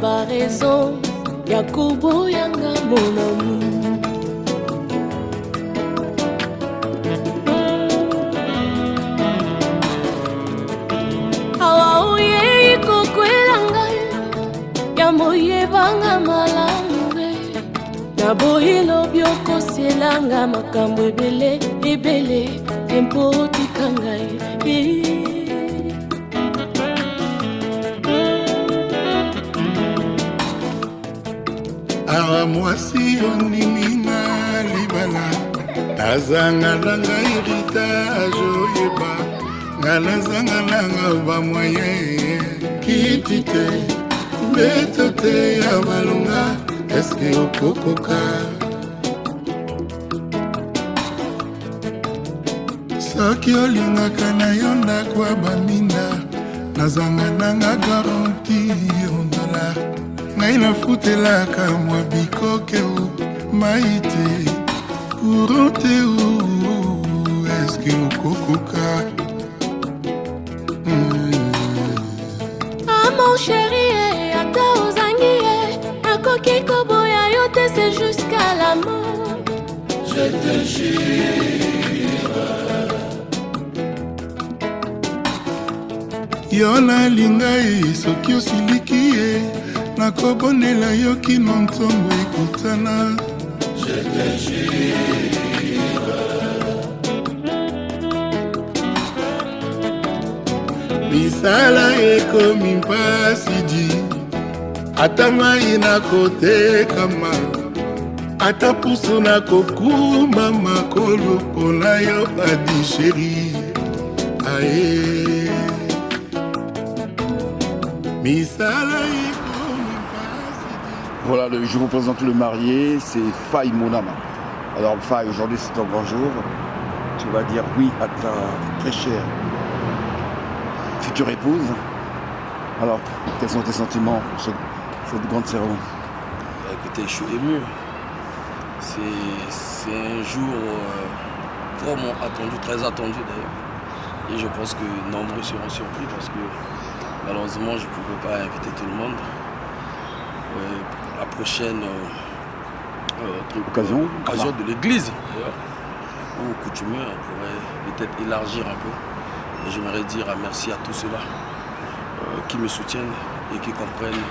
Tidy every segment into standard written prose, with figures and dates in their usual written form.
ba raison ya koboyanga mon amour. Awa oye kokwela ngai ya moyebanga malamu na boyilo biokosielanga makambo ebele ebele tempo otika ngai. Awa mwasi onimina libala azangalanga héritage oyeba ngalazangalanga bamwaye kiti te beto te ya balunga eske okokoka soki olingaka na yo ndako ya baminda nazangananga garanti ondola ngai nafutelaka mwa bikoke mai te courant te eske okokoka. Mon chéri, ata ozangi nakoki koboya yo te, c'est jusqu'à la mort. Je te jure. Yo nalinga ye soki osiliki ye nakobonela yo kino ntongo ekutana. Je te jure. Misala ekomi mpasi di ata mai nakotekama ata pusu nakokuma makolo mpona yo adi sheri aye misala ekomi mpasi di. Voilà, je vous présente le marié, c'est Faye Monama. Alors Faye, aujourd'hui c'est ton grand jour. Tu vas dire oui à ta très chère future épouse. Alors, quels sont tes sentiments pour cette grande cérémonie? Écoutez, je suis ému. C'est un jour vraiment attendu, très attendu d'ailleurs. Et je pense que nombreux seront surpris parce que malheureusement je ne pouvais pas inviter tout le monde. La prochaine occasion de l'église d'ailleurs, ou coutumier, on pourrait peut-être élargir un peu. Et j'aimerais dire merci à tous ceux-là qui me soutiennent et qui comprennent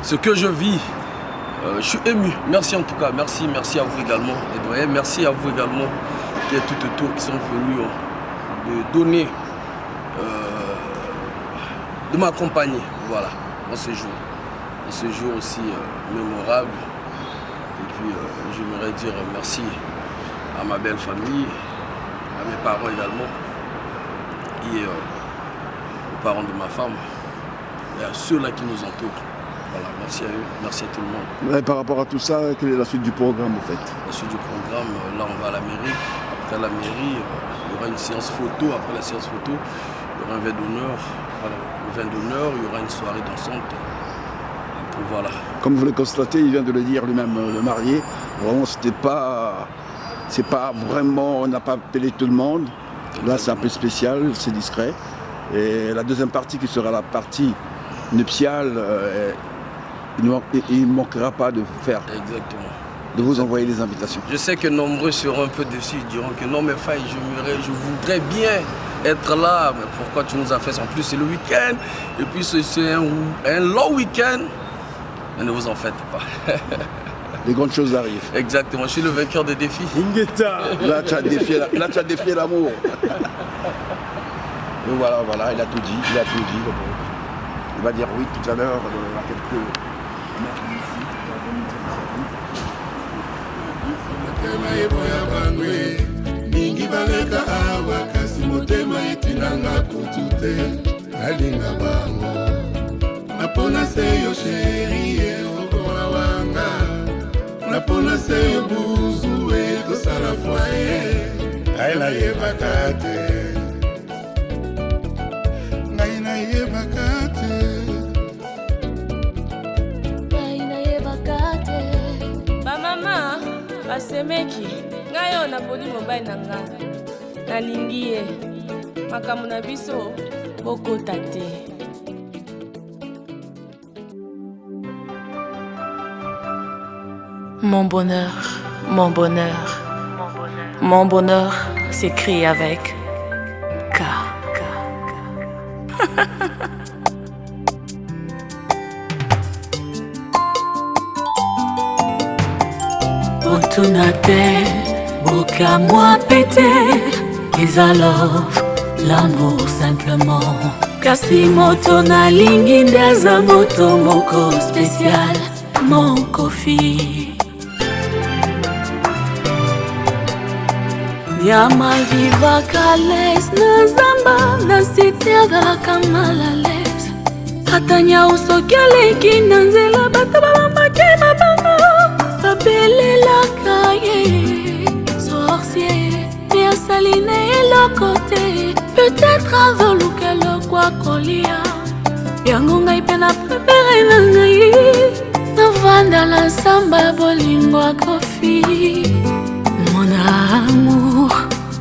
ce que je vis. Je suis ému. Merci en tout cas. Merci à vous également. Et merci à vous également qui êtes tout autour, qui sont venus de donner, de m'accompagner. Voilà, dans ce jour. Dans ce jour aussi mémorable. Et puis j'aimerais dire merci à ma belle famille, à mes parents également, et aux parents de ma femme, et à ceux-là qui nous entourent. Voilà, merci à eux, merci à tout le monde. Et par rapport à tout ça, quelle est la suite du programme en fait? La suite du programme, là on va à la mairie. Après la mairie, il y aura une séance photo. Après la séance photo, il y aura un vin d'honneur. Voilà, le vin d'honneur, il y aura une soirée dansante. Et puis voilà. Comme vous le constatez, il vient de le dire lui-même, le marié. Vraiment, c'est pas vraiment, on n'a pas appelé tout le monde. Là, c'est un peu spécial, c'est discret. Et la deuxième partie, qui sera la partie nuptiale, il ne manquera pas de faire. Exactement. De vous envoyer des invitations. Je sais que nombreux seront un peu déçus, ils diront que non mais Faye, je voudrais bien être là, mais pourquoi tu nous as fait ça? En plus c'est le week-end, et puis c'est un long week-end, mais ne vous en faites pas. Les grandes choses arrivent. Exactement, je suis le vainqueur des défis. Ingeta, là tu as défié l'amour. Et voilà, il a tout dit, Il va dire oui tout à l'heure, à quelques mètres d'ici. Motema eboya bangwe ningi baleka awa kasi motema etinanga kutu te nalinga bango napona se yo sheri okoa wanga napona se yo buzu ekosala foye ngai nayebaka te ngai nayebaka te ngai nayebaka te bamama basemeki ngai oyo naponi mobali na nga nalingi ye makambo na biso bokota te. Mon bonheur, mon bonheur, mon bonheur s'écrit avec K. Otunate, boka moi pété, et alors l'amour simplement. Kasi moto na lingi ndaza moto moko spécial, mon Kofi. Yama viva kales na zamba na cité azalaka mal à l'aise. Atanya usokeleki na nzela bata babambake mabamba babelelaka ye sorcier ya saline eloko te. Peut-être avoluka lokwa kolia yango ngai mpe na prefere na ngai navanda na samba bolingo ya Kofi. Mon amour,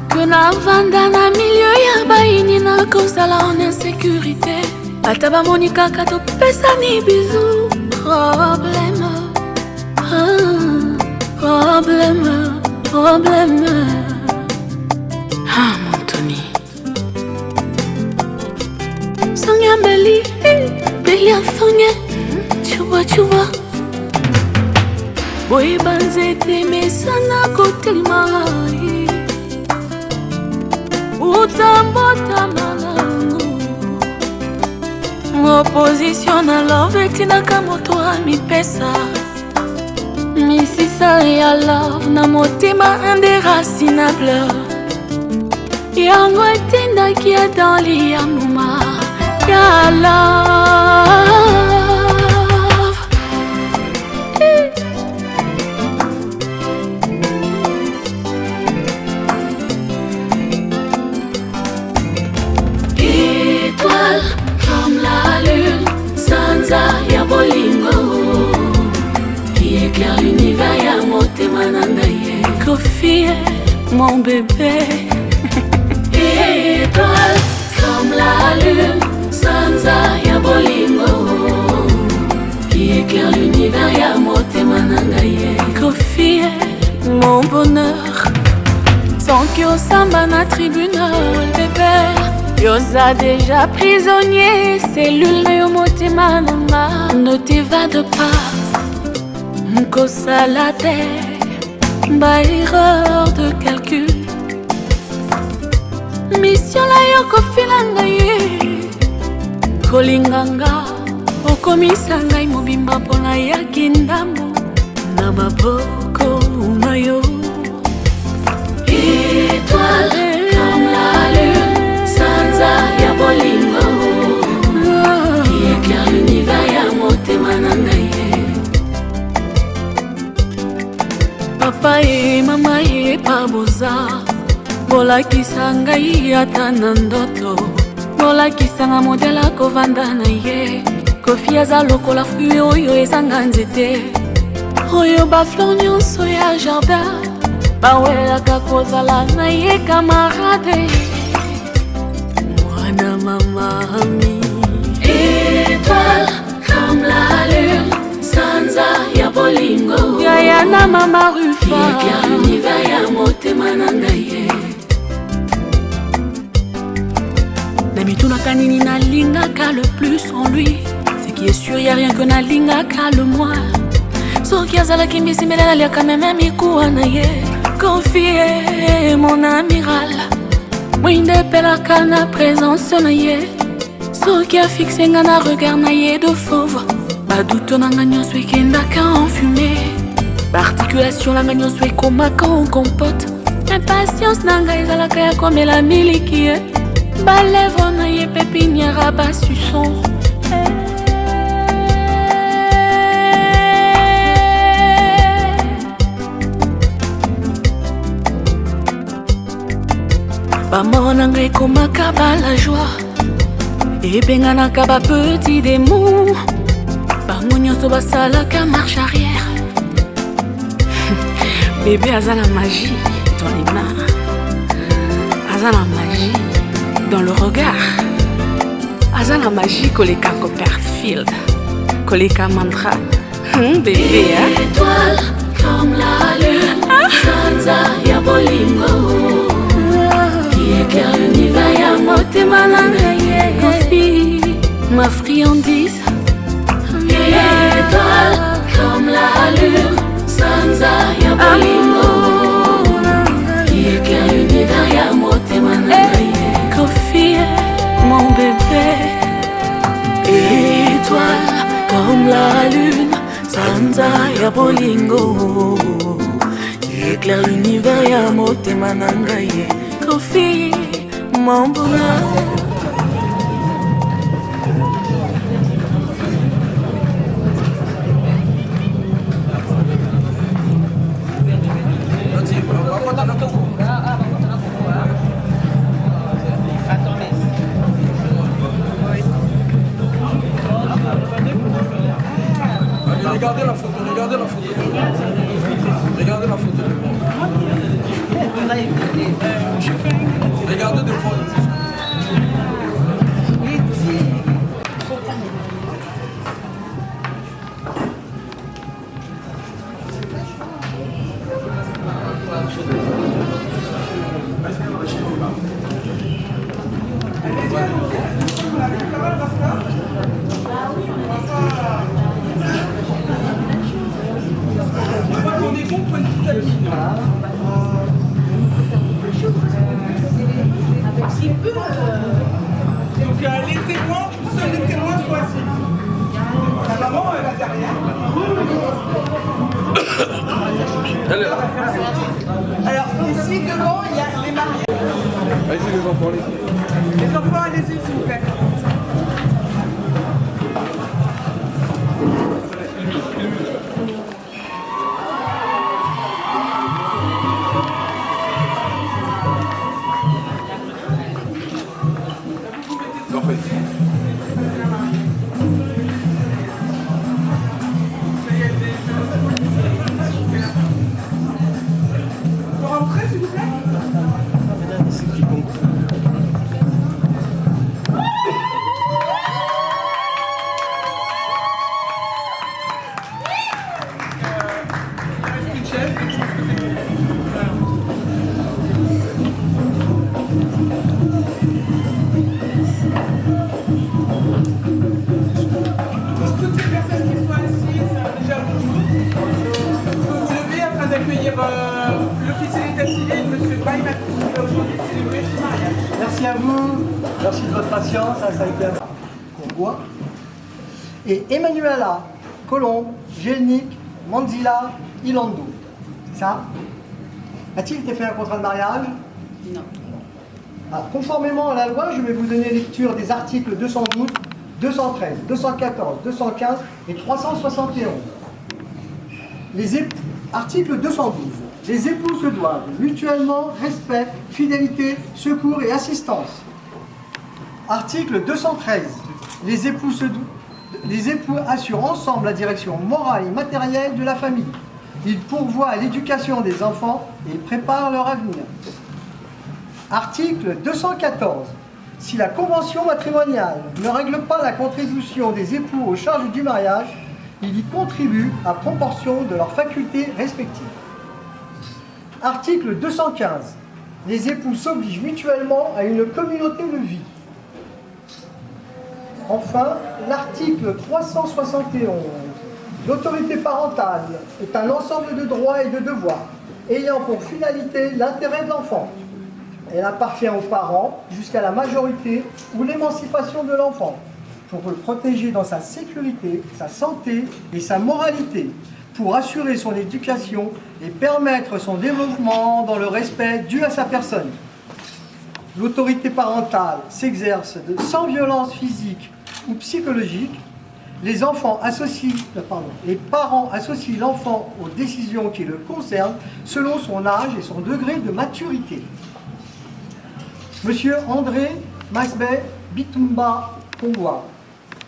que navanda na milieu ya baini na kozala en insécurité. Ataba monika kato pesa ni bisou. Problème, problème, problème. Ah mon Tony. Sonia Beli, Beli a Sonia. Tu vois. Boy banzete mesana kotelimai utambota malangu opposition na love etinaka moto amipesa misisa ya love na motema indéracinable yango etindaki ya dans liyamuma ya love. Comme la lune, Sanza ya bolingo qui éclaire l'univers ya motema na ngai. Kofi, mon bébé. Étoile comme la lune, Sanza ya bolingo qui éclaire l'univers ya motema na ngai. Kofi, mon bonheur. Sans que osamba na tribunal, bébé. Yosa déjà prisonnier, cellule na yo motema nanga. Ne t'évade pas, nkosala te, ba erreur de calcul. Mission la yo kofila ngai, kolinganga, okomisa ngai mobimba mpona yaki ndambo na maboko na yo. Étoile comme la lune, Sanza ya bolingo qui éclaire l'univers ya motema na ngai. Papa et mama ye paboza bolakisa ngai ata na ndoto, bolakisanga modele akovanda na ye. Kofi aza lokola fruit oyo ezanga nzete, oyo bafleur nyonso ya jardin bawelaka kozala na ye camarade. Mamami. Étoile comme la lune, Sanza ya bolingo ya na mama Rufa qui éclaire l'univers ya motema na ngai. Namitunaka nini nalingaka le plus en lui, ce qui est sûr y'a rien que nalingaka le moins. Soki azalaki misimele naliaka meme mikuwa na ye. Kofi mon amiral, mwinde pelaka na présence na ye. Soki afixe nga na regard na ye de fauve, baduto nanga nyonso ekendaka en fumée. Articulation nanga nyonso ekomaka en compote. Impatience nanga ezalaka ya komela miliki ye. Balèvre na ye pépinière basuson. Bamor nanga ekomaka bala joie, ebenganaka ba petit démon. Bango nyonso basalaka marche arrière. Bébé aza la magie dans les mains, aza la magie dans le regard, aza la magie koleka Copperfield, koleka mantra. Bébé, hein? Étoile comme la lune, sanza ya bolingo, qui éclaire l'univers ya motema na ngai. Kofi, ma friandise, étoile comme la lune, sanza ya bolingo, qui éclaire l'univers ya motema na ngai. Kofi, mon bébé, étoile comme la lune, sanza ya bolingo, qui éclaire l'univers ya motema na ngai. Kofi, mon bonheur. Regardez la photo, regardez la photo. Regardez la photo. Regardez devant. Donc les témoins, seuls les témoins sont assis. La maman, elle est derrière. Elle est là. Alors ici devant, il y a les mariés. Allez-y les enfants, allez-y. Les enfants, allez-y s'il vous plaît. Vous rentrez s'il vous plaît. Une chaise. Toutes les personnes qui sont assises, déjà vous levez afin d'accueillir l'officier d'état civil, M. Baïmatou, qui va aujourd'hui célébrer ce mariage. Merci à vous, merci de votre patience, ça a été un convoi. Et Emmanuela Colombe, Gelnik, Manzila, Ilando. C'est ça? A-t-il été fait un contrat de mariage? Non. Alors, conformément à la loi, je vais vous donner lecture des articles 212, 213, 214, 215 et 371. Article 212. Les époux se doivent mutuellement respect, fidélité, secours et assistance. Article 213. Les époux assurent ensemble la direction morale et matérielle de la famille. Ils pourvoient à l'éducation des enfants et ils préparent leur avenir. Article 214. Si la convention matrimoniale ne règle pas la contribution des époux aux charges du mariage, ils y contribuent à proportion de leurs facultés respectives. Article 215. Les époux s'obligent mutuellement à une communauté de vie. Enfin, l'article 371. L'autorité parentale est un ensemble de droits et de devoirs, ayant pour finalité l'intérêt de l'enfant. Elle appartient aux parents jusqu'à la majorité ou l'émancipation de l'enfant, pour le protéger dans sa sécurité, sa santé et sa moralité, pour assurer son éducation et permettre son développement dans le respect dû à sa personne. L'autorité parentale s'exerce sans violence physique ou psychologique. Les parents associent l'enfant aux décisions qui le concernent selon son âge et son degré de maturité. Monsieur André Masbé Bitumba Kongwa,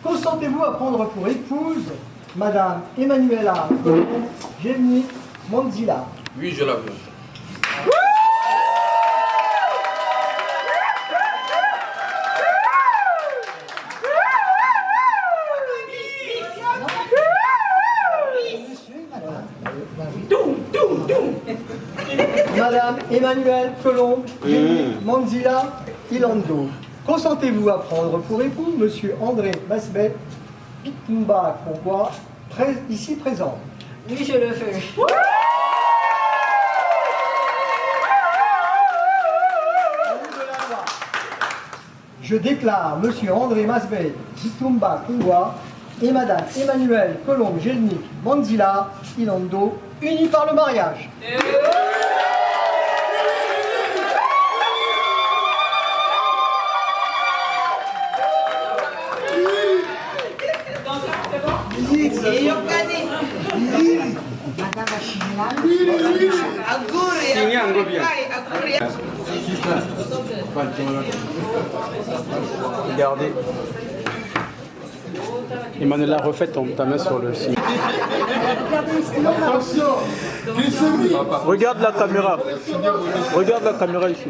consentez-vous à prendre pour épouse Madame Emmanuela Gemni Monzila? Oui, je la veux. Donc, Madame Emmanuelle Colombe Manzila Ilando. Consentez-vous à prendre pour époux Monsieur André Masbet Bitumba Kongwa, ici présent? Oui, je le fais. Je déclare Monsieur André Masbet Bitumba Kongwa et Madame Emmanuelle Colombe Jelnik Manzila Ilando unis par le mariage. Regardez. Emmanuela, refais ta main sur le signe. Regarde la caméra. Regarde la caméra ici.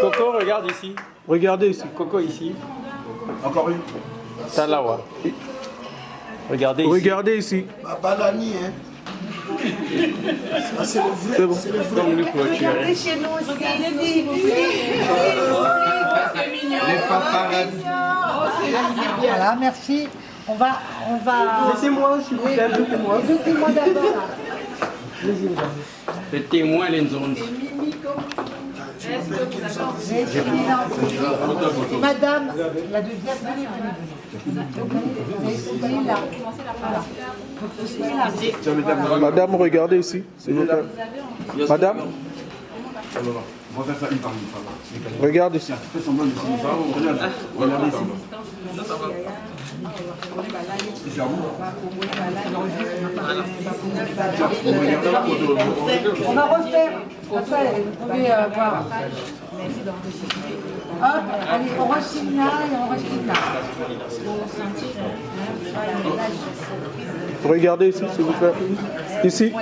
Coco, regarde ici. Regardez ici. Coco ici. Encore une. Talawa. Regardez ici. Regardez ici. Balani, hein. C'est le vrai. C'est bon. C'est le vrai. Regardez chez nous aussi. Les paparazzi. Voilà, merci. On va... Laissez-moi, s'il vous plaît, laissez-moi. Mettez-moi d'abord. Le témoin, les zones. Madame, la deuxième. Madame, regardez ici. S'il vous plaît. Madame. On va faire ça une par une. Regarde ici. Fais semblant de ça. Regardez ici. On va refaire. Après, vous pouvez voir. Hop, allez, on re-signe là et on re-signe là. Regardez ici, s'il vous plaît. Ici.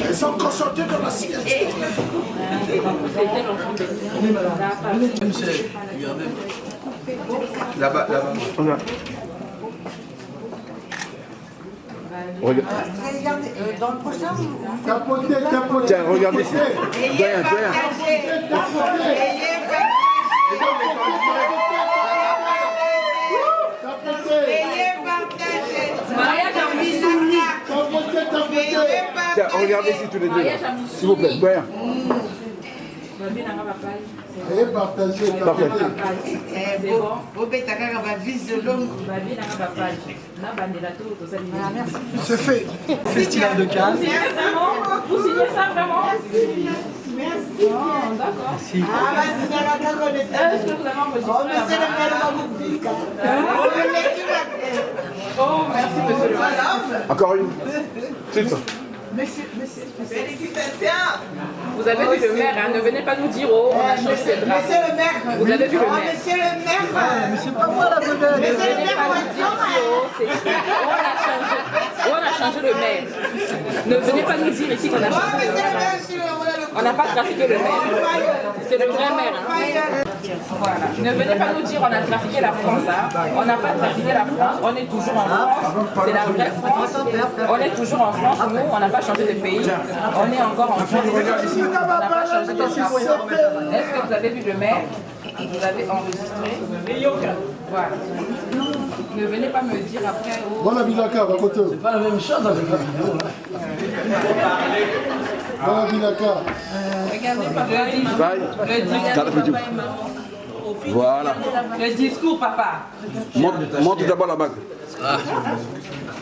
Ils sont consentés dans la signature. Là-bas, là-bas. Regarde. Vous allez garder dans le prochain Tapotez, tapotez. Tiens, regardez ici. Doyen, doyen. Tiens, regardez ici tous les deux. S'il vous plaît, doyen. Et partagez, Parfait. C'est fait. Festival de Cannes. Vous signez ça vraiment? Merci. D'accord. Merci. Est-ce que vous avez enregistré? Oh, merci, monsieur le maire. Encore une. C'est ça. Vous avez vu le maire, hein? Ne venez pas nous dire, oh, on a changé de drapeau. Monsieur le maire. Vous avez vu le maire. Monsieur le maire. Mais c'est pas moi la vedette. Ne venez pas nous dire ici, oh, on a changé le maire. Ne venez pas nous dire ici qu'on a changé le maire. On n'a pas trafiqué le maire. C'est le vrai maire. Hein? Voilà. Ne venez pas nous dire on a trafiqué la France. Hein? On n'a pas trafiqué la France. On est toujours en France. C'est la vraie France. On est toujours en France. Nous, on n'a pas changé de pays. On est encore en France. On n'a pas changé de pays. Est-ce que vous avez vu le maire? Vous avez enregistré? Voilà. Ne venez pas me dire après. Oh, Voilà Binaka, à côté. C'est pas la même chose avec la vidéo. Voilà Binaka. regardez papa. Voilà. Le discours, papa. Monte d'abord la bague.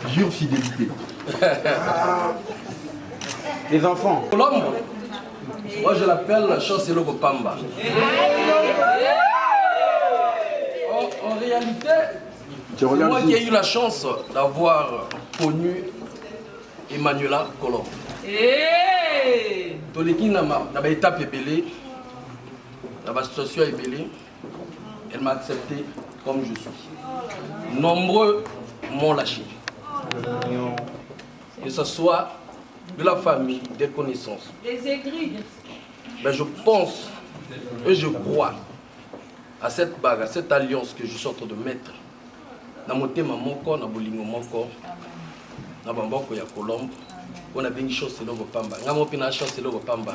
Jure fidélité. Les enfants. Colombe, moi je l'appelle Chancelo Bopamba. En réalité, c'est moi qui ai eu la chance d'avoir connu Emmanuela Colombe. Toleki na étape ébélée, dans la situation ébélée, elle m'a accepté comme je suis. Nombreux m'ont lâché. Que ce soit de la famille, des connaissances. Les aigris. Mais je pense et je crois à cette bague, à cette alliance que je suis en train de mettre na motema moko na bolingo moko na bamboko ya Colombe on a bien chose c'est logo pamba ngamo pina chose c'est logo pamba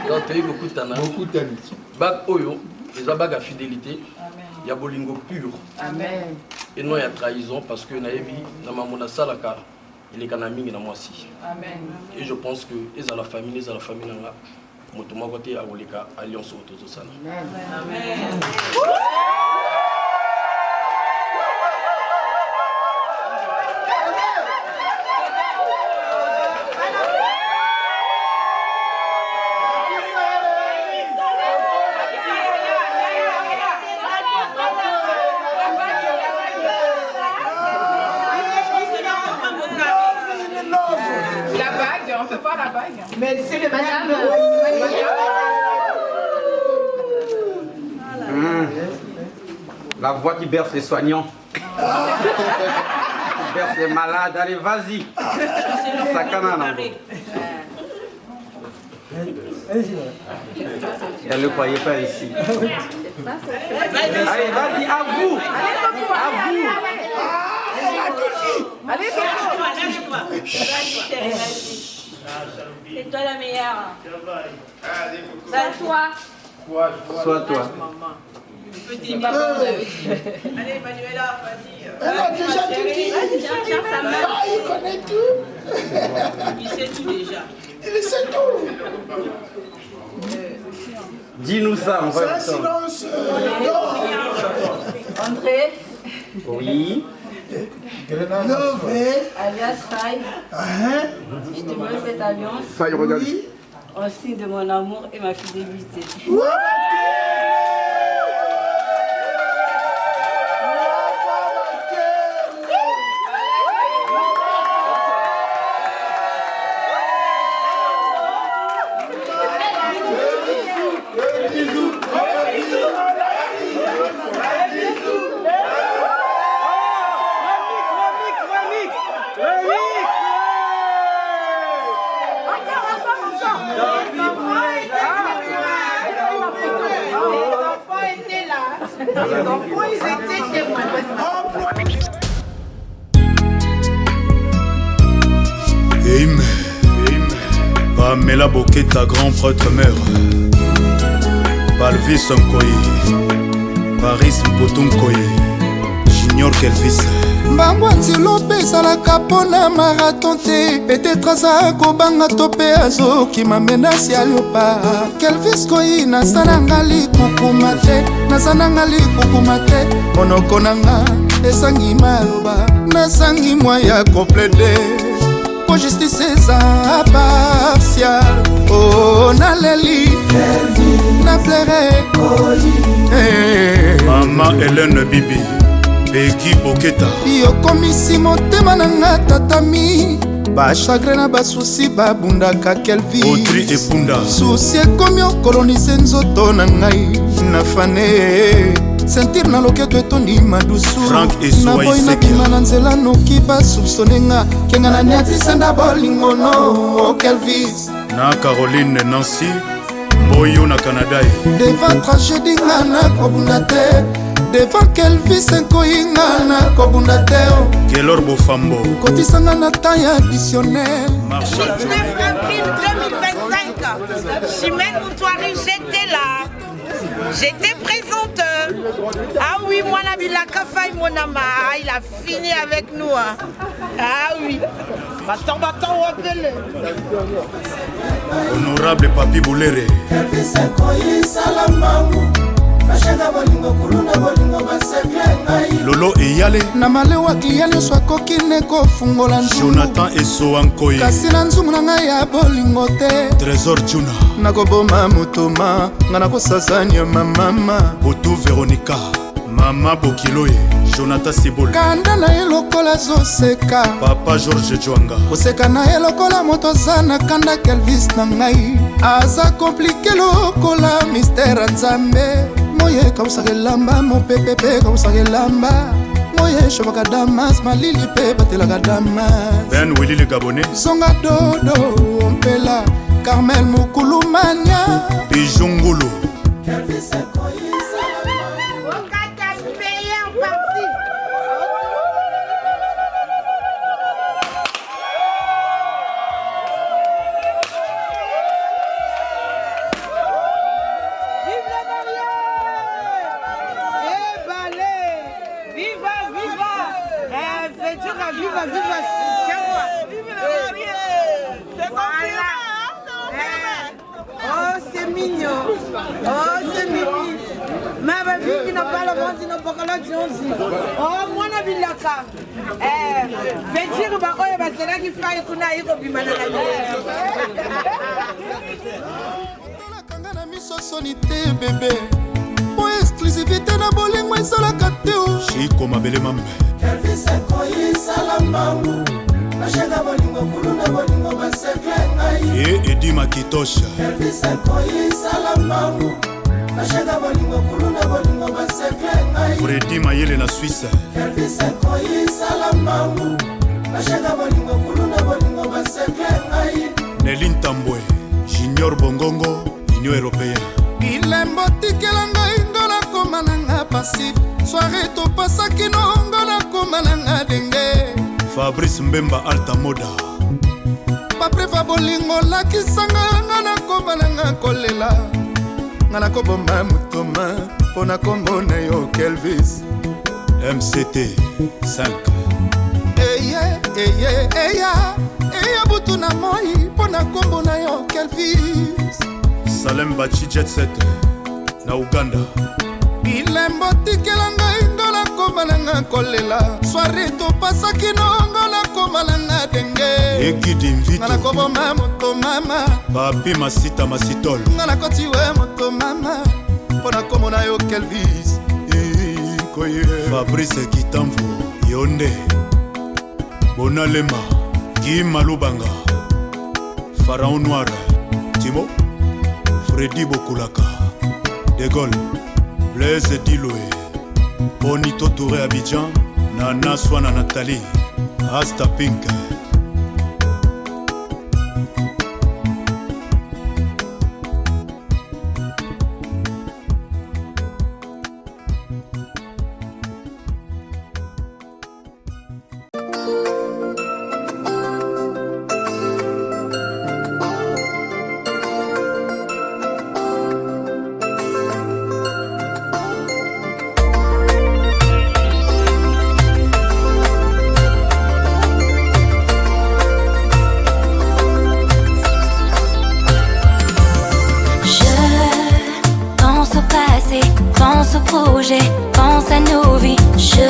donc tu kokutana bag oyo eza bag à fidélité ya bolingo pur amen et non ya trahison parce que naebi na mamona salaka il est kana mingi na mwasi amen et je pense que eza la famille nanga moto moko te akoleka alliance autour sana amen On peut pas la bague. Mais c'est le madame. La voix qui berce les soignants. Qui berce les malades. Allez, vas-y. Sakana. Elle ne croyait pas ici. Allez, vas-y, à vous. À vous. Allez, c'est toi la meilleure. Sois toi. Sois toi. Petit allez, Manuela, vas-y. Elle a déjà tout dit. Il connaît tout. Il sait tout déjà. Il sait tout. Dis-nous ça, on va. C'est un silence. André. Oui. Alias Faye. Je te donne cette alliance. Faye, regarde. En signe de mon amour et ma fidélité. Les enfants, ils étaient témoins. Pamela Boketa, grand prêtre mère. Balvis Nkoye, Paris Mpotunkoye, Junior Kelvis. mbango antilope ezalaka mpona marathon te petetre aza kobanga to mpe azokima menasi ya liopa kelvis koyi naza nanga likukuma te naza nanga likukuma te monoko nanga esangi maloba nasangi mwa ya komplete po justice eza partial o naleli na plere Mama Hélène Bibi Beki Boketa yokomisi motema nanga tatami bachagre na basusi babundaka kelvi Audrey Epunda susi ekomi okolonise nzoto na ngai nafane sentire na loketo etondi madusu naboyi nabima na nzela noki basupsone nga kenga na niatisenda bolingono o kelvis na Caroline Nancy Mboyo na Canada devant tragédie nga nakobunda te devant kelvis nkoyinga nakobunda te Kelor Bofambo kotisanga na temps ya additionnel 19 avril 2025 Chimène Moutoiri, j'étais là. J'étais présente. Ah oui, moi Nabilaka Faye Monama, il a fini avec nous. Hein. Ah oui. Battant, wapele. Honorable Papi Boulere Lolo Eyale na malewa klia nyonso akoki ne kofungola Jonathan Eso Ankoye kasi na nzumu na ngai ya bolingo te Trésor Juna nakoboma motoma nga nakosasania mamama Botu Veronica Mama Bokiloye Jonathan Sibola kanda na ye lokola zoseka Papa George Jwanga koseka na ye lokola moto aza na kanda kelvis na ngai aza komplike lokola mistere nzambe moye kausaka elamba mopepe mpe kausaka elamba moye shovaka damas malili mpe batelaka damas Ben Willy le Gabonais zonga dodo ompela Carmel Mukulumania Bijungulu Au Qatar, pays en partie. vais dire à vive, tiens-moi. Vive la mariée. C'est confirmé, Oh, c'est mignon. Oh, c'est mignon. Ma vie qui n'a pas le ventre, qui n'a pas la aussi. Oh, moi, la villaka. Vais dire, c'est là qu'il faille qu'on aille au bimana. Sonité bébé pour exclusivité na bolingo esalaka te Chico mabele mambe Elvis akoyi salamangu Bashaka bolingo kuluna bolingo basekle ngai Edi Makitosha Elvis akoyi salamangu Bashaka bolingo kuluna bolingo basekle ngai Freddy Mayele na Suisse Elvis akoyi salamangu Bashaka bolingo kuluna bolingo basekle ngai Nelin Tambwe Junior Bongongo Union Européenne Ilembo tikela ngai ngola koma nanga passif Soirée topasaki no ngola koma nanga denge Fabrice Mbemba Alta Moda Paprefa bolingo lakisanga ngana koma nanga kolela Ngana koboma mutoma pona kombo na yo Kelvis MCT 5 Eya butu na moi pona kombo na yo Kelvis Salem Bachi Jet Set na Uganda Ilembo tikela ngai ngola koma nanga kolela Soirée topasaki no ngola koma nanga denge Ekidi Mvito Ngana koboma moto mama Papi Masita Masitol Ngana kotiwe moto mama pona kombo na yo Kelvis Fabrice Kitambo Yonde Bonalema Guy Malubanga Pharaon Noir Timo Freddy Bokulaka De Gaulle Blaise Diloé Bonito Touré Abidjan Nana Swana Nathalie Asta Pink pense à nos vies, je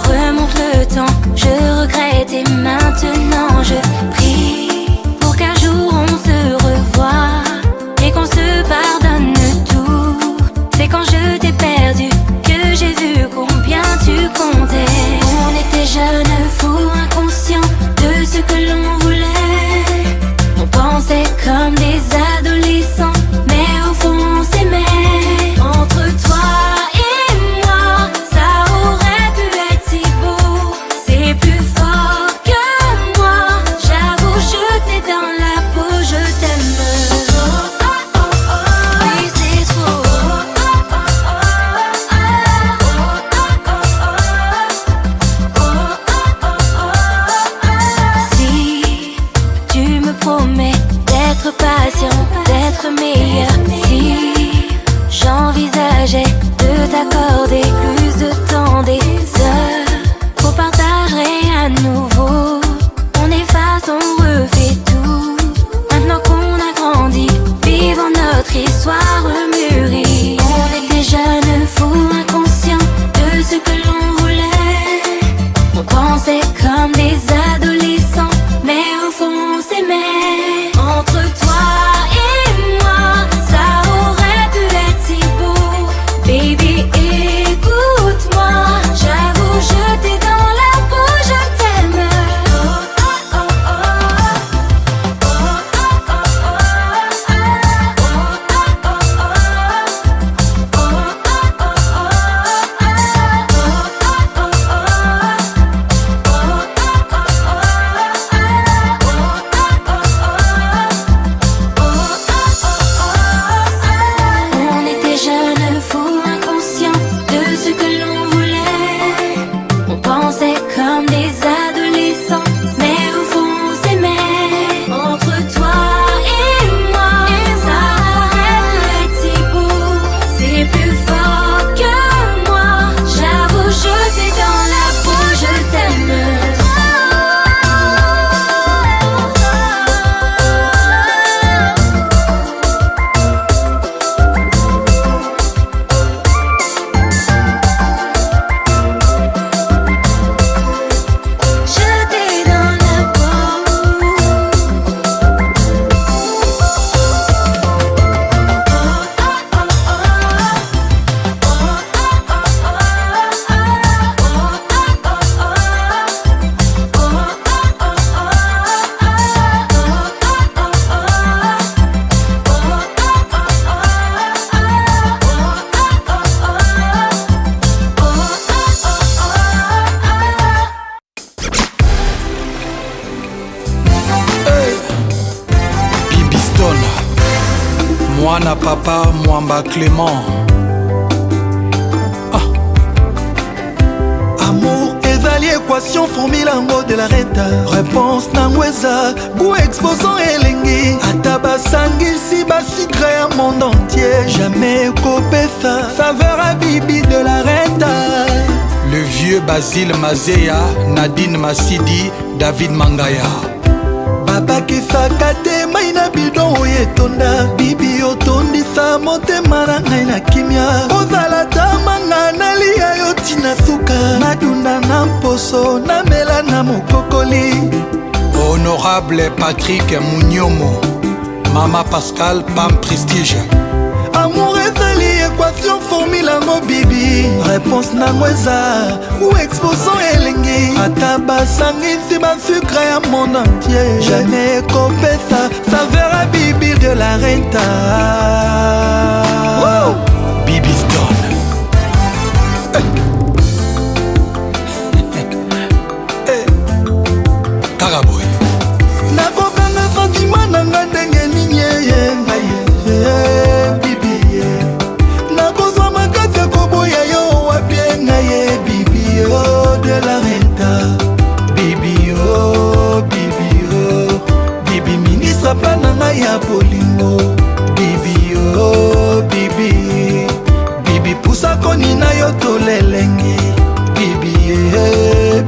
remonte le temps, je regrette et maintenant je prie pour qu'un jour on se revoie et qu'on se pardonne tout. C'est quand je t'ai perdu que j'ai vu combien tu comptais. On était jeunes, fous, inconscients de ce que l'on voulait. On pensait comme des adolescents, mais au fond on s'aimait. Entre toi et moi, ça aurait pu être si beau. C'est plus fort que moi. J'avoue, je t'ai dans la peau, je t'aime. Oui, c'est trop. Si tu me promets d'être patient, d'être meilleur, si j'envisageais de t'accorder plus de temps, des heures qu'on partagerait à nouveau. On efface, on refait tout. Maintenant qu'on a grandi, vivons notre histoire mûrie. On était jeunes, fous, inconscients de ce que l'on voulait. On pensait comme des adolescents, mais au fond on s'aimait. Entre toi et moi, ça aurait pu être si beau. Baby, écoute-moi, j'avoue, je t'ai dans la peau, je t'aime. na papa Mwamba Clément. Amour ezali équation formule yango de la reta. Réponse nango eza goût exposant elengi. Ata basangisi basikre ya monde entier. Jamais kopesa saveur à bibi de la reta. Le vieux Basile Mazéa, Nadine Massidi, David Mangaya. babakisaka te mai na bidon oyo etonda. Bibi otondisa motema na ngai na kimia. Ozala tamanga nalia yo tina suka. Nadunda na mposo namela na mokokoli. Honorable Patrick Mouniomo, Mama Pascal Pam Prestige. Amour ezali équation formule yango bibi. Réponse nango eza ou exposant elengi. Ata basangisi basucre ya monde entier. Jamais kopesa saveur à bibi de la renta. Bibi Stone. Karaboy. Nakokanga sentiment nanga ndenge nini ngai. Nakozwa makasi ya koboya yo wapie ngai bibi oh de la renta. Bibi oh bibi oh. Bibi ministre pa na ngai ya bolingo. Bibi oh bibi. Bibi pusa koni na yo tolelengi. Bibi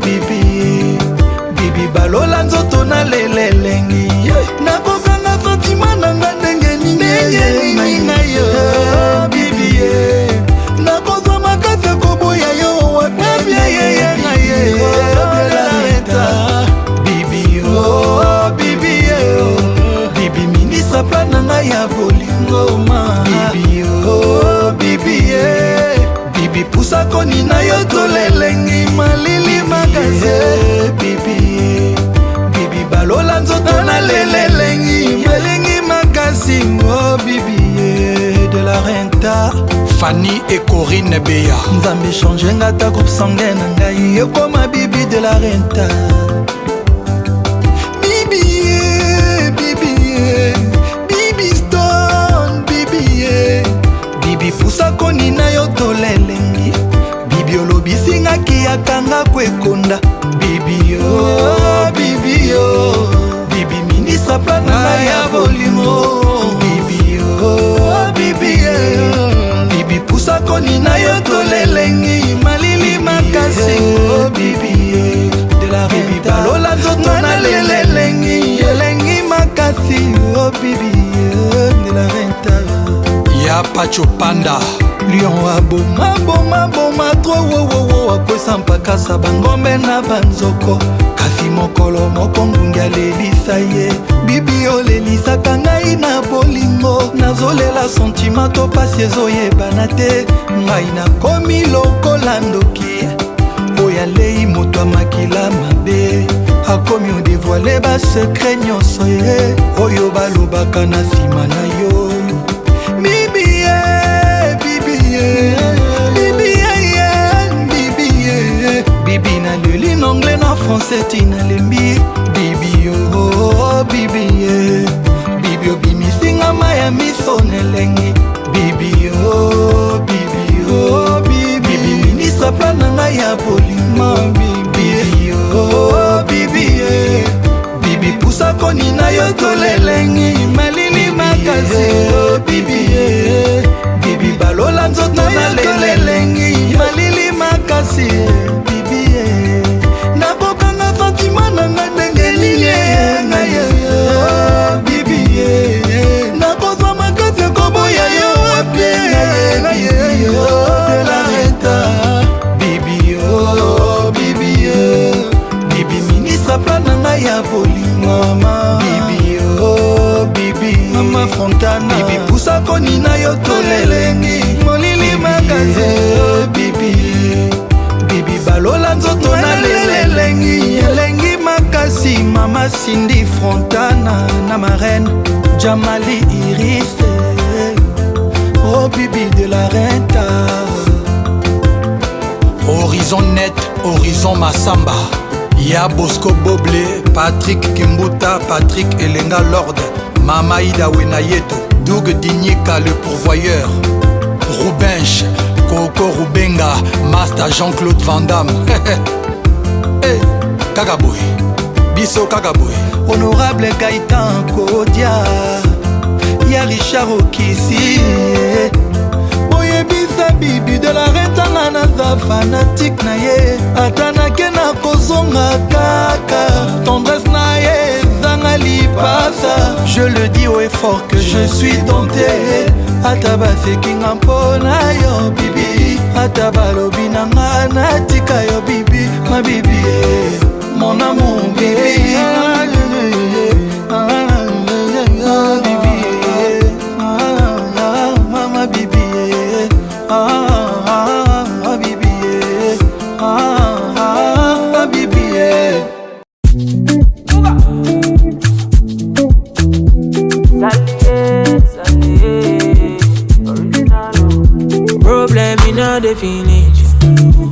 bibi. Bibi balola nzoto na lelelengi. Nakokanga sentiment nanga ndenge nini ngai yo bibi nakozwa makasi ya koboya yo wapie ngai bibi oh bibi bibi ministre pa na ngai ya bolingo ma. Bibi oh bibi bibi pusa koni na yo tolelengi malili makasi. Bibi bibi balola nzoto na lelelengi malengi makasi. Oh bibi de la renta. Fanny et Corinne Beya. Nzambe change ngata groupe sanguin na ngai ekoma bibi de la renta. Bibi bibi bibi Stone bibi bibi pusa koni na yo tolelengi. Bibi olobisingaki akanga kwekonda. Bibi oh bibi oh. Bibi ministre plan na ya bolimo. Bibi oh bibi bibi pusa koni na yo tolelengi malili makasi. Oh bibi de la bibi balola nzoto na lelelengi elengi makasi. Oh bibi de la renta. Ya Pacho Panda Lion aboma boma boma tro wo wo wo akwesa mpakasa bangombe na banzoko. Kasi mokolo moko ngunga lelisa ye. Bibi olelisaka ngai na bolingo. Nazolela sentiment to pasi ezoyebana te. Ngai nakomi lokola ndoki oyo alei moto ya makila mabe. Akomi odevoile basekre nyonso ye oyo balobaka na nsima na yo. Bibi bibi na luli na anglais na français tina lembi. Bibi oh bibi bibi obimisinga maya miso nelengi. Bibi oh bibi oh bibi bibi ministre plan na ngai ya bolima. Bibi oh bibi bibi pusa koni na yo tolelengi malili makasi. Oh bibi bibi balola nzoto na lelelengi malili makasi. Bibi nakokanga sentiment nanga ndenge nini ngai bibi nakozwa makasi koboya yo wapie ngai de la renta. Bibi oh bibi bibi ministre plan na ngai ya bolingo ma. Bibi oh bibi mama Fontana. Bibi pusa koni na yo tolelengi molili makasi. Bibi bibi balola nzoto na lelelengi elengi makasi. Mama Cindy Fontana na marraine Jamali Iris. Oh bibi de la renta. Horizon Net, Horizon Massamba. Ya Bosco Boble, Patrick Kimbuta, Patrick Elenga Lord, Mama Ida Wenayeto. Doug Dinyeka le pourvoyeur, Roubenche, Coco Roubenga, Master Jean-Claude Van Damme. Hey, Kagaboy, Bisso Kagaboy. Honorable Gaëtan Kodia, ya Richard Okisi. Boyebisa bibi de la retanga naza fanatique na ye. Atanake na kozonga kaka, tendresse na ye zanga lipasa. Je le dis haut et fort que je suis dompté. Ataba sekinga mpona yo bibi, ataba lobi nanga natika yo bibi, ma bibi, mon amour bibi. Mama bibi, problem in all the finish.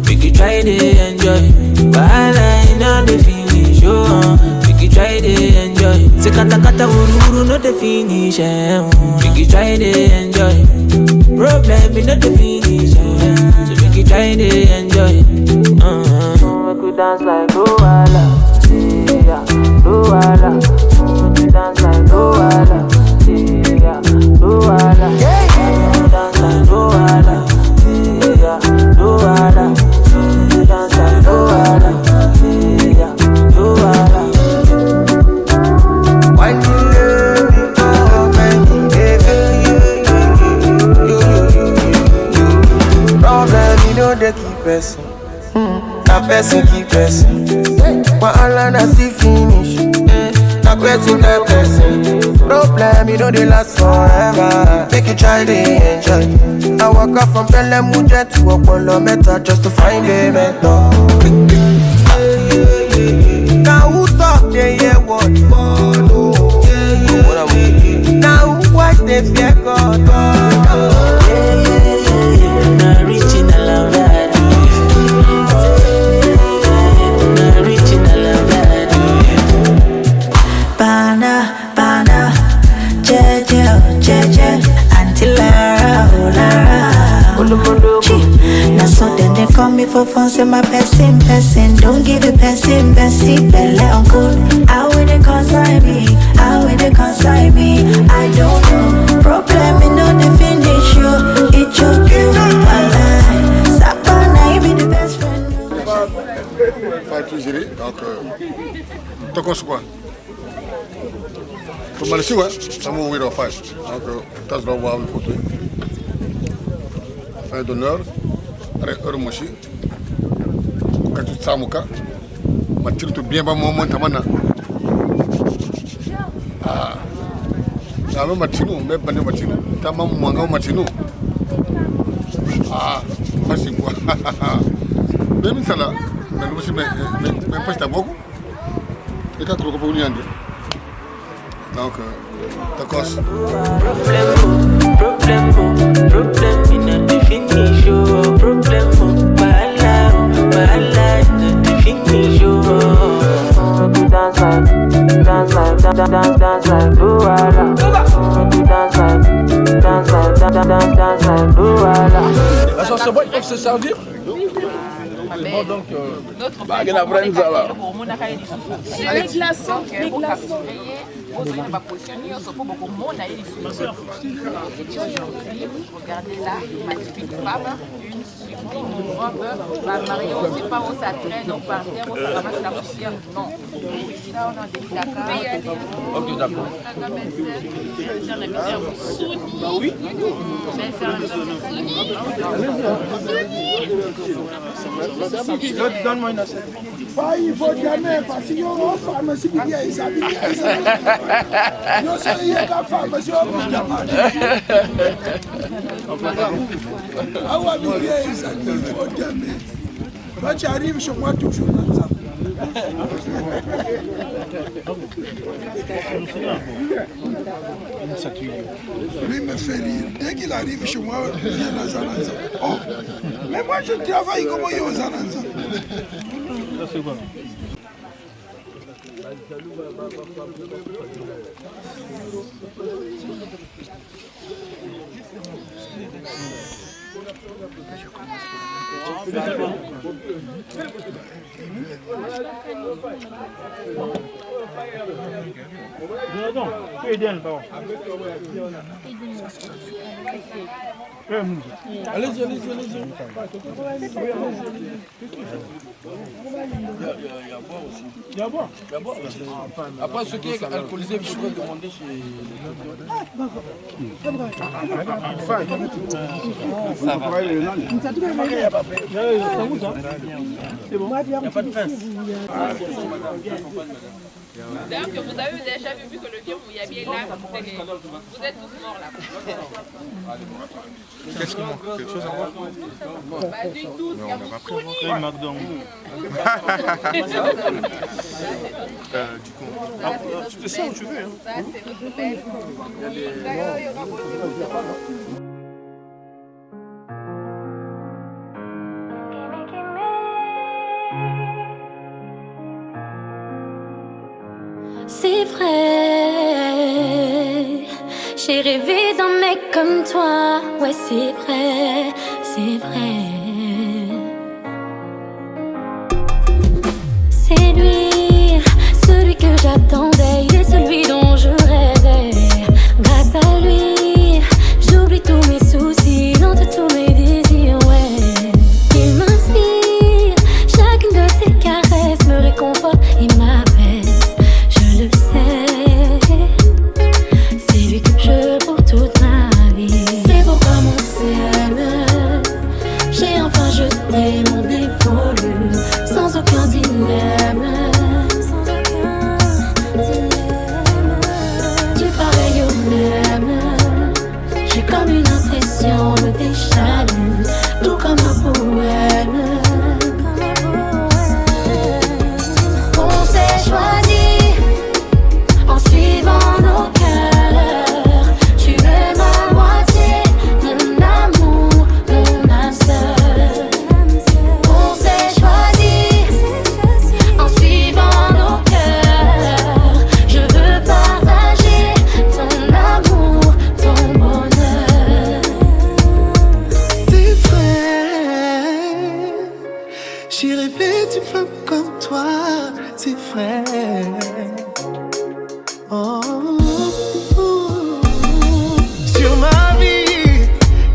We could try to enjoy. Wahala in all the finish. Oh, we could try to enjoy. Se kata kata uru no the finish. We could try to enjoy. Problem in all the finish. So we could try to enjoy. We could dance like Luala, yeah, Luala. We could dance like Luala, yeah, Luala. Dance like Luala, yeah, Luala. Dance like Luala, yeah, Luala. Why do you love me, baby? Problem, you know they keep pressing. Na person keep pressing. Wahala na see finish. Na person keep pressing. Problem, you know they last forever. Make you try to enjoy. I walk up from Pelham Mujet to Opolo Meta just to find a mentor. Now who talk they hear what? Now who watch they fear God? Not reaching a love that not reaching a love that Bana, bana, jeje, jeje, until Lara. Now so then they call me for fun, say my person. Don't give a person, belle on good. How will they consign me? How will they consign me? I don't know. Problem in no the finish you. It choke you. Sapana, you be the best friend. Faut être géré, donc t'as quoi? Pour mal sûr, ça m'a ouvert en face. Donc t'as le droit de voir le côté. Fin d'honneur, heure mochi. Quand tu t'as mouka, ma tire tout bien bas moment tamana. Ah, ça va matino, mais pas de matino. T'as maman manga matino. Ah, pas si quoi. Même ça là, mais nous aussi mais pas ta beaucoup. Et quand tu le comprends bien. Donc, d'accord. Problem in the finish, oh. Problem, bahala in the finish, oh. Dance like Luala. Dance like Luala. La sauce bois, ils peuvent se servir. Bon, donc, la brenza là. Les glaçons, les glaçons. Regardez là, magnifique femme, une sublime robe, mariée, on ne sait pas où ça traîne, on part terre, où ça ramasse la poussière, non. Là, on a des placards. Ok, d'accord. Oui. Donne-moi une assiette. Il faut jamais, parce qu'il y a une femme qui vient, ils habitent. Non, c'est une femme, c'est une ah ouais, mais bien, ils habitent, il faut jamais. Quand tu arrives chez moi, toujours comme ça. Lui me fait rire. Dès qu'il arrive chez moi, il vient dans Zananza. Oh, mais moi je travaille comme il est au Zananza. Allez-y. Il y a à boire aussi. Après, ce qui est alcoolisé, il faudrait demander chez... Ça va. C'est bon, il n'y a pas de presse. D'ailleurs, que vous avez déjà vu que le vieux Mouyabi est là, vous êtes tous morts là. Qu'est-ce qui manque? Quelque chose à voir? Bah, du tout, Mais on n'a pas pris un du coup, tu te sers où tu veux. Hein. Ça, c'est notre belle. D'ailleurs, il y aura beaucoup de C'est vrai, j'ai rêvé d'un mec comme toi. Ouais, c'est vrai, c'est vrai. C'est lui, celui que j'attendais. Il est celui dont je rêvais. Grâce à lui, j'oublie tous mes soucis, non, tous mes désirs, ouais. Il m'inspire, chacune de ses caresses me réconforte et m'apaise. Je le sais, c'est lui que je veux pour toute ma vie. C'est pourquoi mon s'aime. J'ai enfin jeté mon dévolu sans aucun dilemme. Du pareil au même, j'ai comme une impression de tes jaloux, tout comme un poème. On s'est choisi en suivant nos cœurs. Tu es ma moitié, mon amour, mon âme sœur. On s'est choisi en suivant nos cœurs. Je veux partager ton amour, ton bonheur. C'est vrai, j'ai rêvé d'une femme comme toi, c'est vrai. Oh, sur ma vie,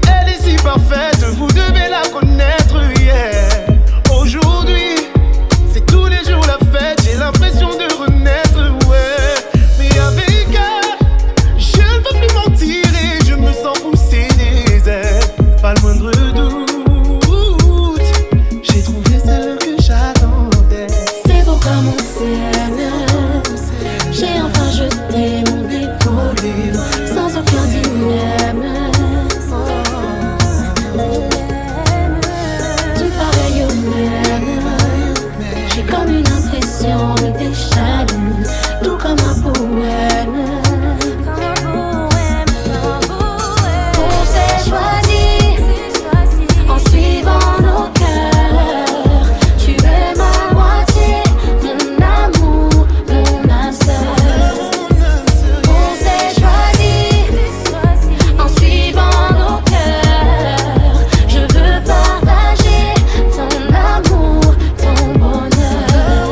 elle est si parfaite, vous devez la connaître, yeah. Aujourd'hui, c'est tous les jours la fête, j'ai l'impression de renaître, ouais. Mais avec elle, je ne peux plus mentir et je me sens pousser des ailes. Pas le moindre doute, j'ai trouvé celle que j'attendais. C'est pourquoi mon s'aime. J'ai enfin jeté mon dévolu sans aucun dilemme. Du pareil au même, j'ai comme une impression de tes jaloux, tout comme un poème. On s'est choisi en suivant nos cœurs. Tu es ma moitié, mon amour, mon âme sœur. On s'est choisi en suivant nos cœurs. Je veux partager ton amour, ton bonheur.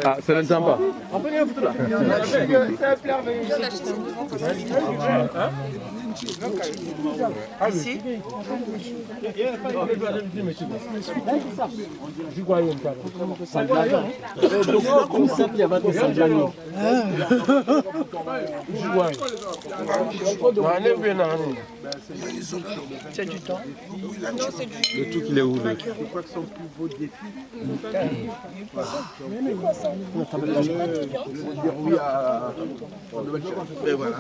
Ah, ça n'entend pas. On peut rien foutre là. Ici. C'est du temps. Le truc, il est où? C'est quoi que son plus beau défi? Et voilà.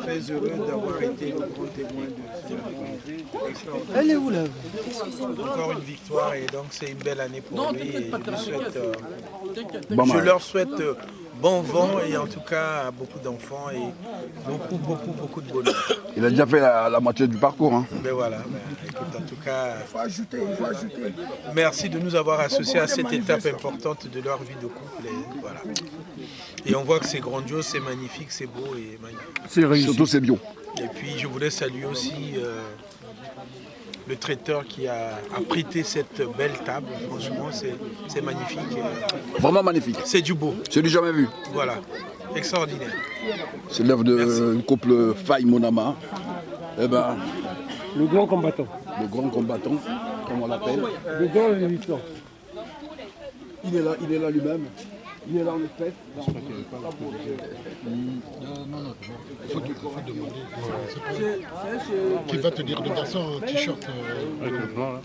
Très heureux d'avoir été le grand témoin de ce. Elle est où là? Encore une victoire et donc c'est une belle année pour lui. Et Bon, je leur souhaite bon vent et en tout cas beaucoup d'enfants et beaucoup de bonheur. Il a déjà fait la moitié du parcours. Hein. Mais voilà, écoute, en tout cas, il faut ajouter. Merci de nous avoir associés à cette étape importante de leur vie de couple. Et, voilà. Et on voit que c'est grandiose, c'est magnifique, c'est beau et magnifique. C'est réussi. Surtout c'est bio. Et puis je voulais saluer aussi le traiteur qui a prêté cette belle table. Franchement, c'est magnifique. Vraiment magnifique. C'est du beau. C'est du jamais vu. Voilà, extraordinaire. C'est l'œuvre du couple Faye Monama. Eh ben, le grand combattant. Le grand combattant, comme on l'appelle. Le grand résistant. Il est là lui-même. Il est là en espèce. Il faut demander. Qui va te dire de garçon un t-shirt avec le blanc là.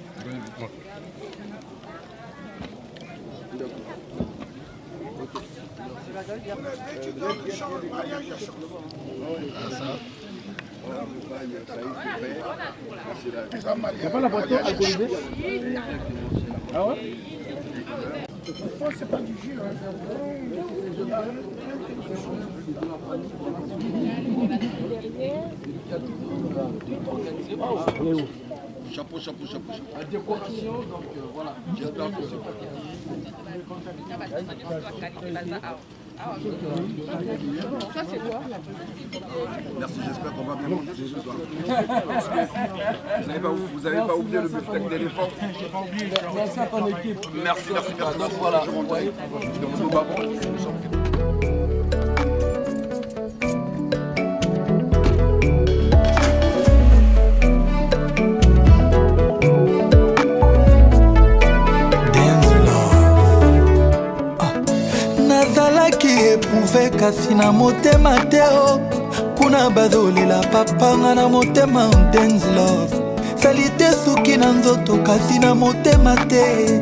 T'as pas la boisson alcoolisée? Ah ouais? C'est pas du jus. Chapeau. La décoration, donc voilà. J'espère que Ça c'est quoi? Merci, j'espère qu'on va bien manger ce soir. Vous n'avez pas oublié le beefsteak d'éléphant? J'ai pas oublié, merci à ton équipe. Merci. Donc voilà, je rentre. Nous bavons. éprouve kasi na motema te o kuna bazolela papanga na motema dance love sali te suki na nzoto kasi na motema te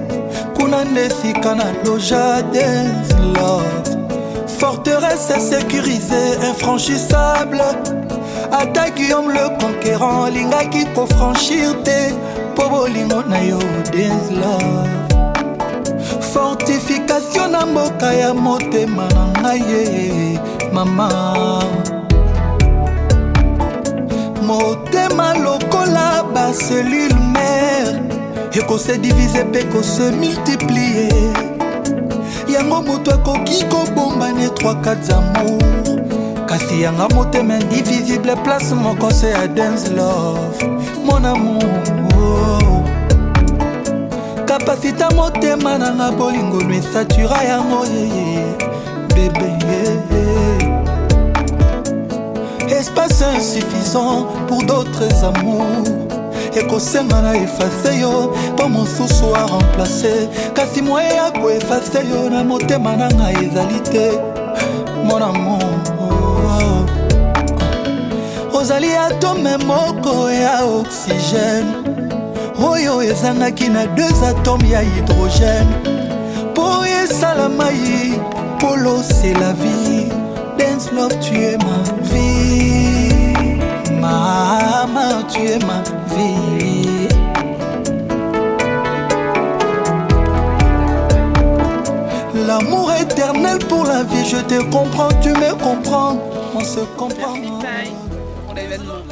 kuna nde sika na loja dance love forteresse sécurisée infranchissable ata Guillaume le conquérant alingaki kofranchir te po bolingo na yo dance love fortification na mboka ya motema na ngai ye mama motema lokola baselule mare ekose divise mpe kose multiplie yango moto akoki kobombane 3-4 amour kasi yanga motema indivisible place moko se ya dance love mon amour kapasita motema nanga bolingo no esatura yango yeye bebe espace insuffisant pour d'autres amours ekosenga na efase yo po mosusu a remplace kasi moye ya koefase yo na motema nanga ezali te mon amour ozali atome moko ya oxygène oyo ezangaki na 2 atomes ya hydrogène po esala mai polo c'est la vie dance love tu es ma vie maman tu es ma vie l'amour éternel pour la vie je te comprends tu me comprends on se comprend pour l'événement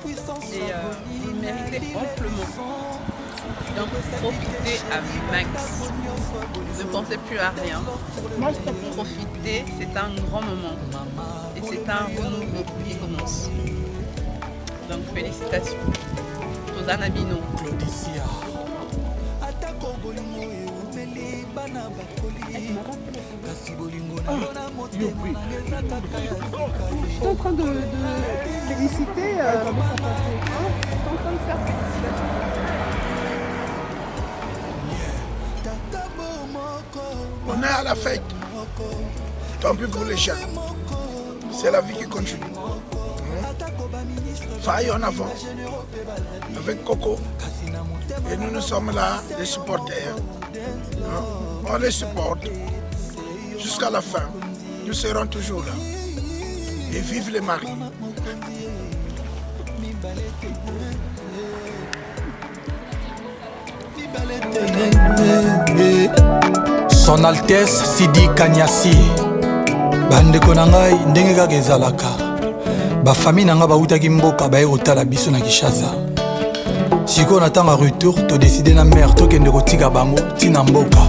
et vous méritez amplement donc profitez à max ne pensez plus à rien profitez c'est un grand moment et c'est un renouveau qui commence donc félicitations Tozana Bino Je suis en train de féliciter. Je suis en train de faire félicitations. On est à la fête. Tant pis pour les jeunes. C'est la vie qui continue. Faille en avant. Avec Coco. Et nous sommes là, les supporters. On les supporte. Jusqu'à la fin. Nous serons toujours là. Et vive les maris. Son Altesse Sidi Kanyasi bandeko na ngai ndenge kaka ezalaka bafamille na ngai bautaki mboka baye kotala biso na Kinshasa sikoyo na ntango ya retour todeside na mare tokende kotika bango ntina mboka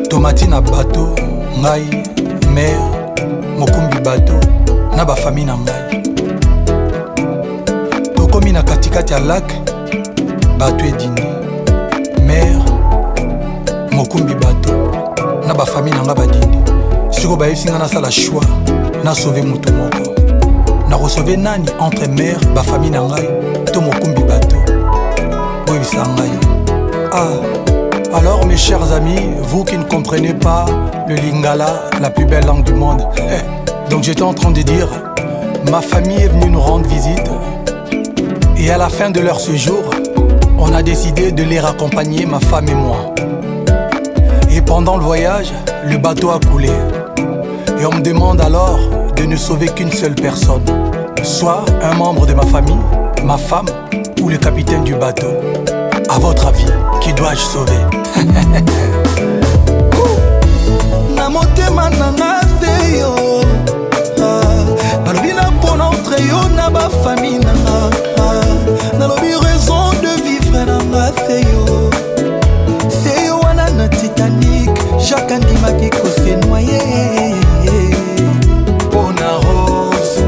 tomati na bato ngai mare mokumbi bato na bafamille na ngai tokomi na katikati ya lac bato edini mare mokumbi bato na bafamille na nga badini siko bayebisi nga nasala choix nasauve moto moko nakosauve nani entre mare bafamille na ngai to mokumbi bato boyebisa ngai alors mes chers amis, vous qui ne comprenez pas le lingala, la plus belle langue du monde, donc j'étais en train de dire ma famille est venue nous rendre visite et à la fin de leur séjour on a décidé de les raccompagner, ma femme et moi. Et pendant le voyage, le bateau a coulé. Et on me demande alors de ne sauver qu'une seule personne. Soit un membre de ma famille, ma femme ou le capitaine du bateau. À votre avis, qui dois-je sauver? Na motema nanga te yo balobi na mpona entre yo na bafamille nanga nalobi raison de vivre nanga te yo se yo wana na Titanic Jacques andimaki kose noye mpona Rose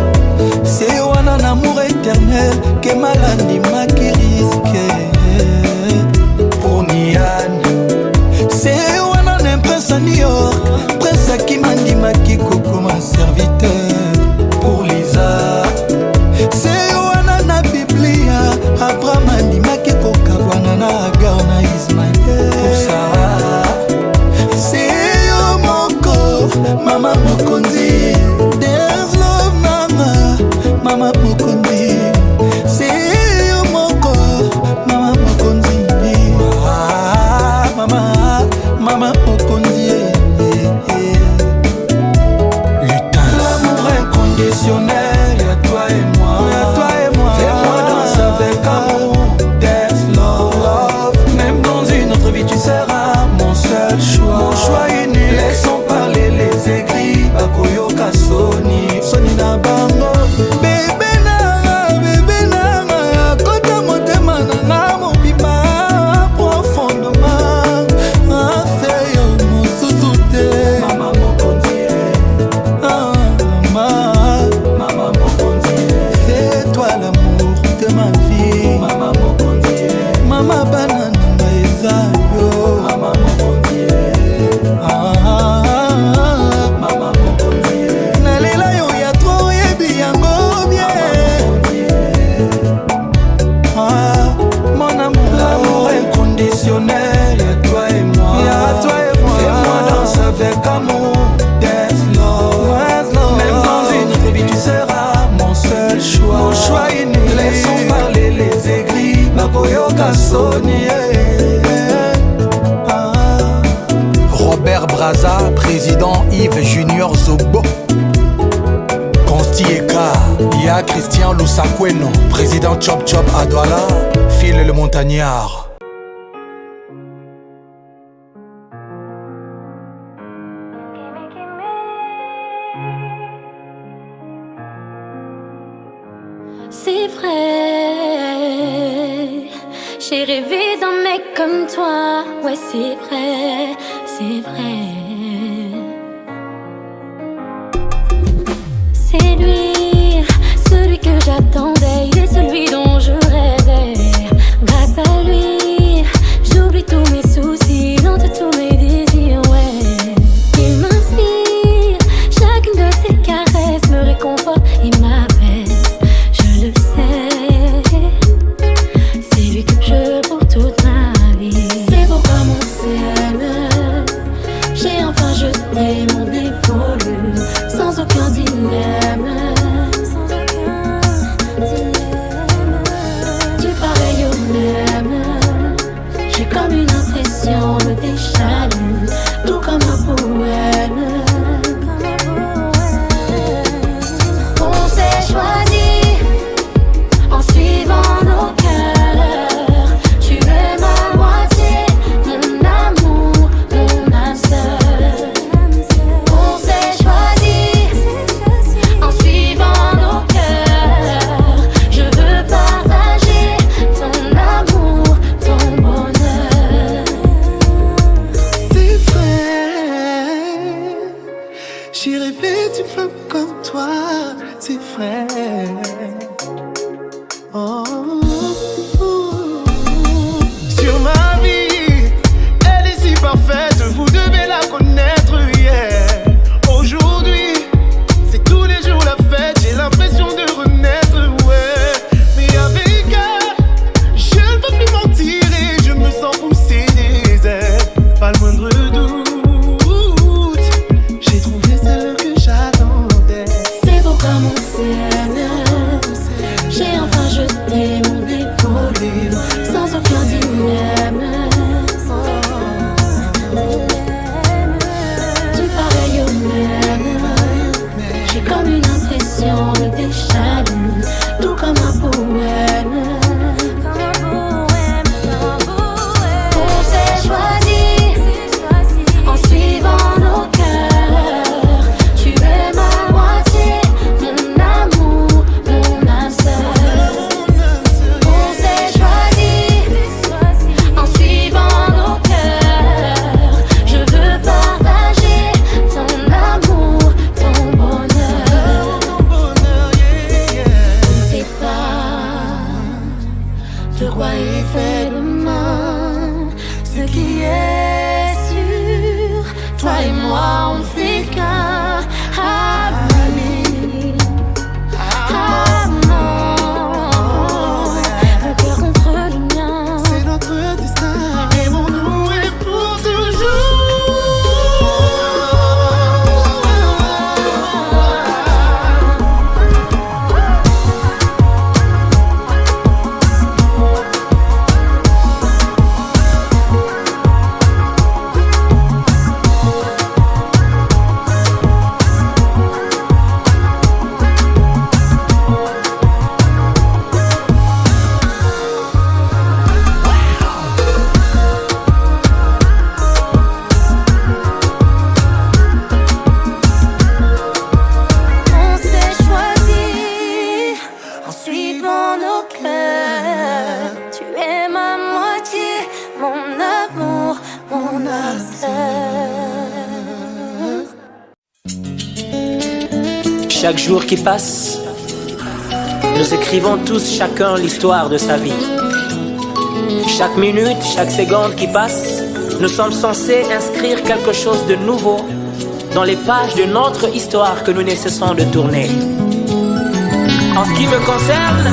se yo wana na amour éternel Kemal andimaki risque pour Niane se yo wana na prince à New York prince Akim andimaki koko ma serviteur pour Lisa se yo wana na Biblia Abraham andimaki kokabwana na Agar na Ismaël pour Sarah se yo moko mama mokonzi there's love nanga mama mokonzi se yo moko mama mokonzi mama mokonzi lutin l'amour inconditionnel y'a toi et moi fais-moi danser avec amour there's love même dans une autre vie tu seras mon seul choix mon choix unique laissons parler les aigris bakoyoka soni na bango bébé nanga kota motema nanga mobima profondément afe yo mosusu te mama mokonzi mama mokonzi c'est toi l'amour de ma vie mama mokonzi mama bana nanga eza yo mama mokonzi mama mokonzi nalela yo ya tro oyebi yango bien mon amour l'amour inconditionnel y'a toi et moi fais-moi danser avec amour there's love même dans une autre vie tu seras mon seul choix mon choix unique laissons parler les aigris bakoyoka soni Robert Braza, président Yves Junior Zobo Consti Eka, Ia Christian Lusakweno, président Chop Chop à Douala, Phil le Montagnard. C'est vrai, j'ai rêvé d'un mec comme toi. Ouais, c'est vrai, c'est vrai. C'est lui, celui que j'attendais. Il est celui dont je rêvais. Grâce à lui, j'oublie tous mes soucis, lente tous mes désirs. Ouais, Chaque jour qui passe, nous écrivons tous chacun l'histoire de sa vie. Chaque minute, chaque seconde qui passe, nous sommes censés inscrire quelque chose de nouveau dans les pages de notre histoire que nous ne cessons de tourner. En ce qui me concerne,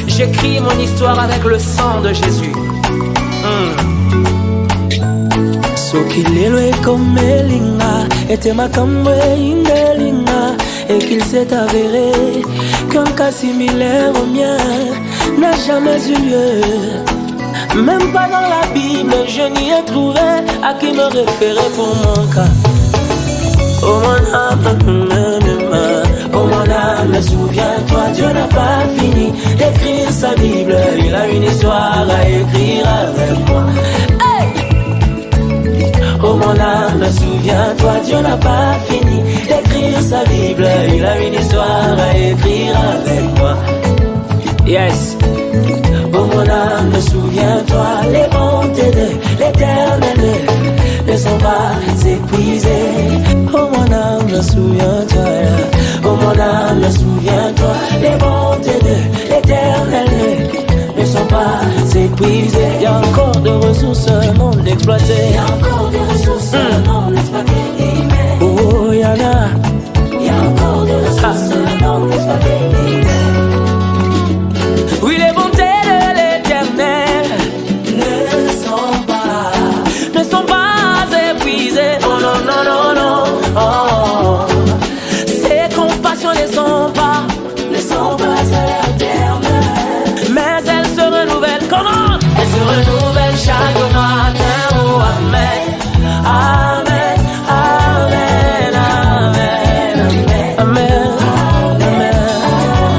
j'écris mon histoire avec le sang de Jésus. Sokilelo comme Elinga était ma cambre Ingelinga et qu'il s'est avéré qu'un cas similaire au mien n'a jamais eu lieu. Même pas dans la Bible, je n'y ai trouvé à qui me référer pour mon cas. Oh mon âme, souviens-toi, Dieu n'a pas fini d'écrire sa Bible. Il a une histoire à écrire avec moi. Oh mon âme, souviens-toi, Dieu n'a pas fini d'écrire sa Bible. Il a une histoire à écrire avec moi. Yes. Oh mon âme, souviens-toi, les bontés de l'Éternel ne sont pas épuisées. Oh mon âme, souviens-toi. Oh mon âme, souviens-toi, les bontés de l'Éternel ne sont pas épuisées. Il y a encore de ressources non exploitées. Il y a encore de ressources non exploitées. Oh, il y en a. Il y a encore de ressources non exploitées. Oui, les bontés de l'Éternel ne sont pas épuisées. Oh non, non, non, non. Oh. Ses compassions ne sont pas à l'éternel. Mais elles se renouvellent. Comment? Elles se renouvellent chaque matin. Oh, amen. Amen. Amen. Amen. Amen. Amen.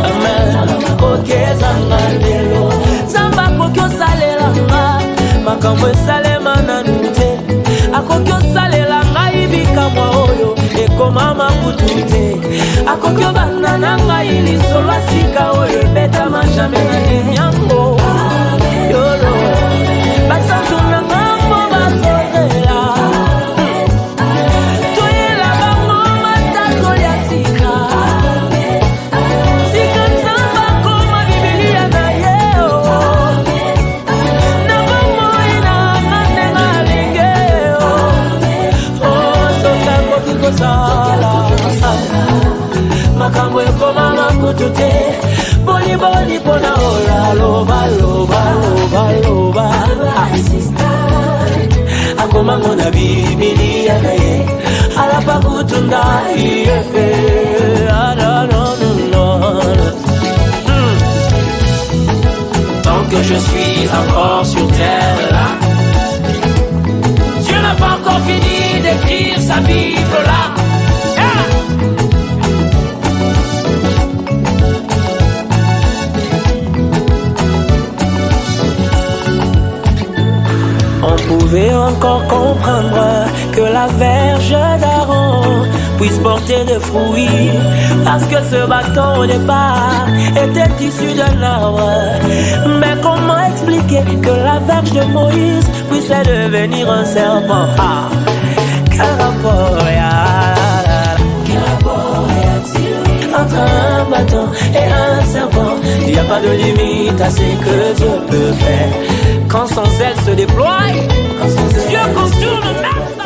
Amen. Ok, Zangandelo. Zamba kokyo salelanga. Makambo salema nanute. Akokyo salelanga ibika mwa oyo. Ekoma mangutute. Akokyo banana nga ili solo sika oyo. Beta majame na nyango. Yolo. Basantu na ngambo batozela. Toyela bango matako ya sika. Sika nzamba koma Biblia na yeo. Na bango ina manenga lingeo. Oh, soka kotiko sala. Makambo ekoma makutute. Boni boni pona ola loba loba loba loba. Akoma ngona Biblia na ye. Alapa kutunda iye. Tant que je suis encore sur terre là, Dieu n'a pas encore fini d'écrire sa Bible là. On pouvait encore comprendre que la verge d'Aaron puisse porter des fruits, parce que ce bâton au départ était issu d'un arbre. Mais comment expliquer que la verge de Moïse puisse devenir un serpent? Ah, quel rapport y a-t-il entre un bâton et un serpent? Il n'y a pas de limite à ce que Dieu peut faire. Quand son zèle se déploie, Dieu contourne même ça.